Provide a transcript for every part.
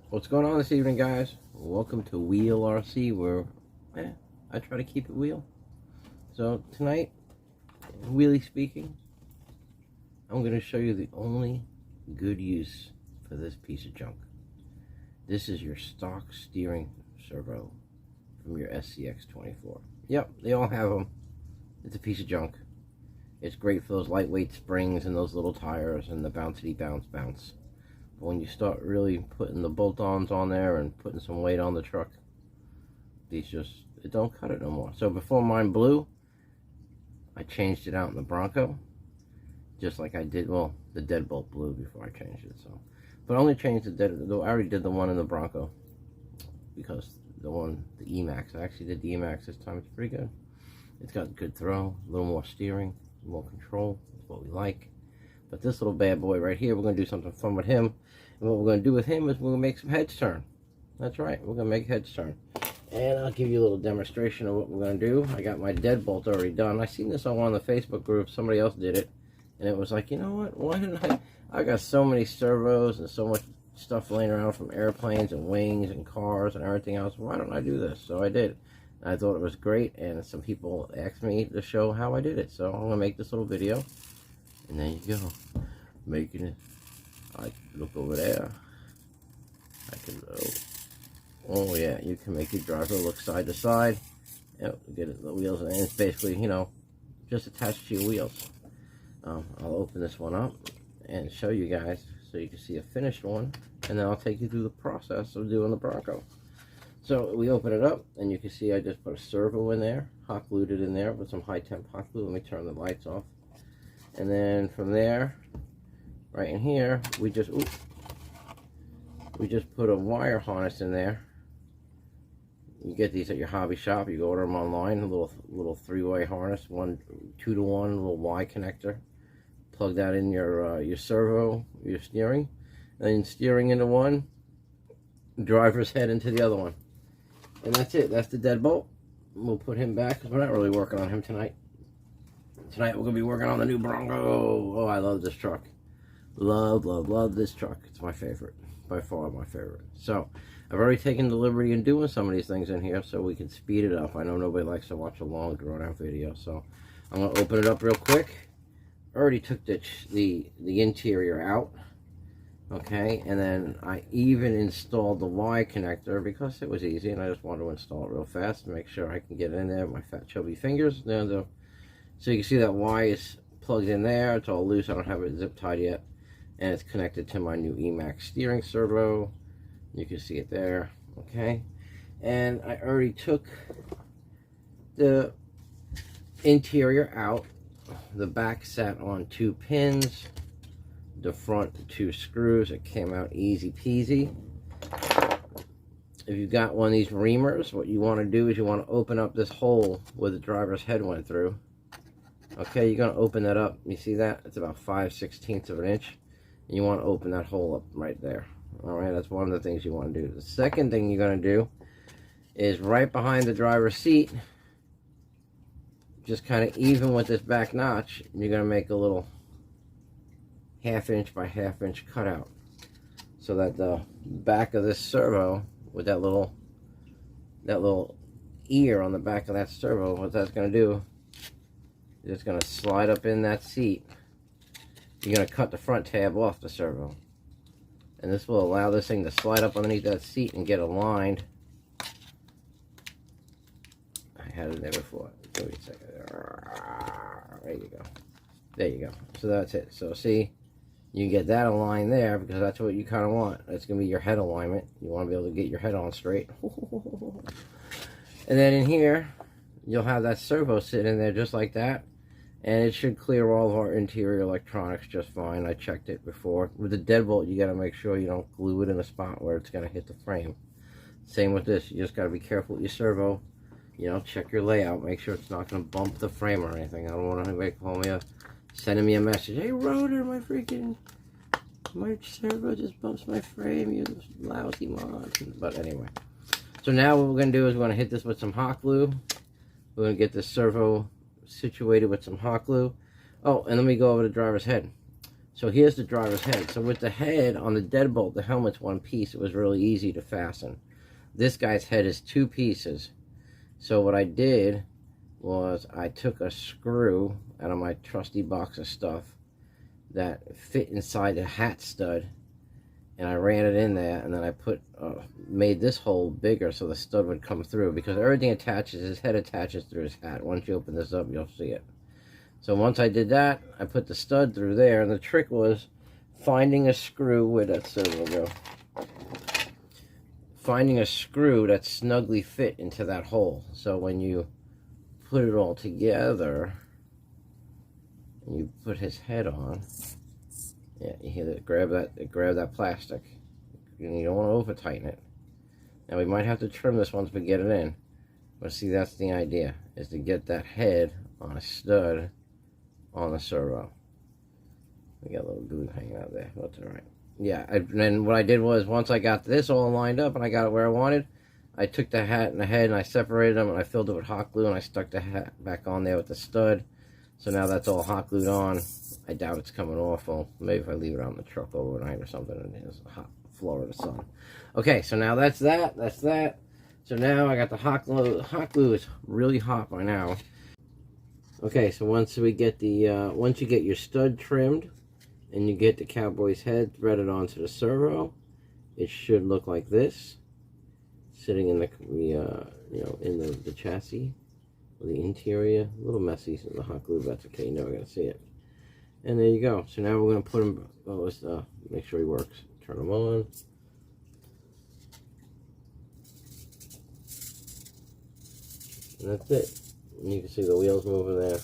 What's going on this evening, guys? Welcome to Wheel RC, where I try to keep it wheel. So tonight, wheelie speaking, I'm going to show you the only good use for this piece of junk. This is your stock steering servo from your scx24. Yep, they all have them. It's a piece of junk. It's great for those lightweight springs and those little tires and the bouncy bounce. But when you start really putting the bolt-ons on there and putting some weight on the truck, it don't cut it no more. So before mine blew, I changed it out in the Bronco, just like I did, well, the deadbolt blew before I changed it, so. But I only changed I already did the one in the Bronco, because the E-Max, I actually did the E-Max this time. It's pretty good. It's got good throw, a little more steering, more control. That's what we like. But this little bad boy right here, we're going to do something fun with him. And what we're going to do with him is we're going to make some heads turn. That's right, we're going to make heads turn. And I'll give you a little demonstration of what we're going to do. I got my deadbolt already done. I seen this on one of the Facebook groups. Somebody else did it. And it was like, you know what? Why didn't I got so many servos and so much stuff laying around from airplanes and wings and cars and everything else. Why don't I do this? So I did. And I thought it was great. And some people asked me to show how I did it. So I'm going to make this little video. And there you go, making it. I look over there. I can, oh yeah, you can make your driver look side to side. Get it, the wheels, and it's basically, you know, just attached to your wheels. I'll open this one up and show you guys so you can see a finished one, and then I'll take you through the process of doing the Bronco. So we open it up, and you can see I just put a servo in there, hot glued it in there with some high temp hot glue. Let me turn the lights off. And then from there, right in here, we just put a wire harness in there. You get these at your hobby shop. You go order them online. A little three-way harness, 2-to-1 little Y connector. Plug that in your servo, your steering, and then steering into one, driver's head into the other one, and that's it. That's the deadbolt. We'll put him back because we're not really working on him tonight. Tonight we're going to be working on the new Bronco. Oh, I love this truck. Love this truck. It's my favorite. By far my favorite. So, I've already taken the liberty in doing some of these things in here so we can speed it up. I know nobody likes to watch a long, drawn-out video. So, I'm going to open it up real quick. I already took the interior out. Okay, and then I even installed the Y connector because it was easy and I just wanted to install it real fast to make sure I can get it in there with my fat, chubby fingers. So you can see that Y is plugged in there. It's all loose. I don't have it zip tied yet. And it's connected to my new E-Max steering servo. You can see it there. Okay. And I already took the interior out. The back sat on 2 pins. The front 2 screws. It came out easy peasy. If you've got one of these reamers, what you want to do is you want to open up this hole where the driver's head went through. Okay, you're going to open that up. You see that? It's about 5/16 of an inch. And you want to open that hole up right there. Alright, that's one of the things you want to do. The second thing you're going to do is right behind the driver's seat, just kind of even with this back notch, you're going to make a little 1/2 inch by 1/2 inch cutout. So that the back of this servo, with that little ear on the back of that servo, what that's going to do, it's going to slide up in that seat. You're going to cut the front tab off the servo. And this will allow this thing to slide up underneath that seat and get aligned. I had it there before. Give me a second. There you go. There you go. So that's it. So see, you can get that aligned there because that's what you kind of want. That's going to be your head alignment. You want to be able to get your head on straight. And then in here, you'll have that servo sitting in there just like that. And it should clear all of our interior electronics just fine. I checked it before. With the deadbolt, you got to make sure you don't glue it in a spot where it's going to hit the frame. Same with this. You just got to be careful with your servo. You know, check your layout. Make sure it's not going to bump the frame or anything. I don't want anybody calling me sending me a message. Hey, Rotor, my servo just bumps my frame. You lousy mod. But anyway. So now what we're going to do is we're going to hit this with some hot glue. We're going to get this servo situated with some hot glue. Oh, and let me go over the driver's head. So here's the driver's head. So with the head on the deadbolt, the helmet's one piece. It was really easy to fasten. This guy's head is 2 pieces. So what I did was I took a screw out of my trusty box of stuff that fit inside the hat stud, and I ran it in there, and then I made this hole bigger so the stud would come through, because everything attaches, his head attaches through his hat. Once you open this up, you'll see it. So once I did that, I put the stud through there, and the trick was finding a screw, where that servo go? Finding a screw that snugly fit into that hole. So when you put it all together, and you put his head on, yeah, you hear that, grab that plastic. And you don't want to over tighten it. Now we might have to trim this once we get it in, but see, that's the idea, is to get that head on a stud on the servo. We got a little glue hanging out there, that's all right. Yeah, and then what I did was, once I got this all lined up and I got it where I wanted, I took the hat and the head and I separated them, and I filled it with hot glue, and I stuck the hat back on there with the stud. So now that's all hot glued on. I doubt it's coming off. Well, maybe if I leave it out in the truck overnight or something, and it's a hot Florida sun. Okay, so now that's that. That's that. So now I got the hot glue. Hot glue is really hot by now. Okay, so once we get the once you get your stud trimmed and you get the cowboy's head threaded onto the servo, it should look like this, sitting in the in the chassis, or the interior. A little messy in the hot glue, but that's okay. You're never gonna see it. And there you go. So now we're gonna put him. Oh, let's make sure he works. Turn him on. And that's it. And you can see the wheels moving there,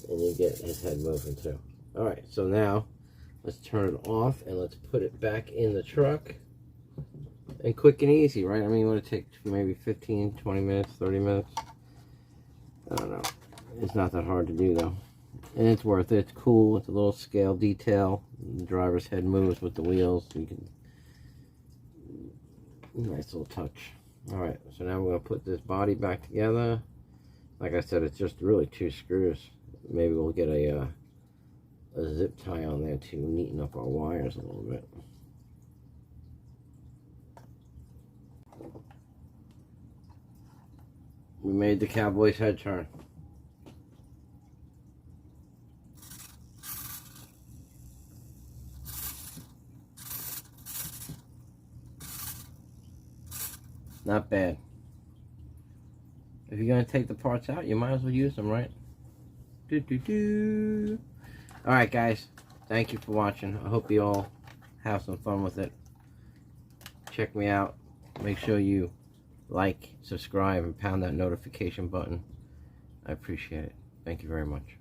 and you get his head moving too. Alright, so now let's turn it off and let's put it back in the truck. And quick and easy, right? I mean, you want to take maybe 15, 20 minutes, 30 minutes. I don't know. It's not that hard to do though. And it's worth it. It's cool. It's a little scale detail. The driver's head moves with the wheels. You can, nice little touch. Alright, so now we're going to put this body back together. Like I said, it's just really 2 screws. Maybe we'll get a zip tie on there to neaten up our wires a little bit. We made the cowboy's head turn. Not bad. If you're going to take the parts out, you might as well use them, right? Alright guys, thank you for watching. I hope you all have some fun with it. Check me out. Make sure you like, subscribe, and pound that notification button. I appreciate it. Thank you very much.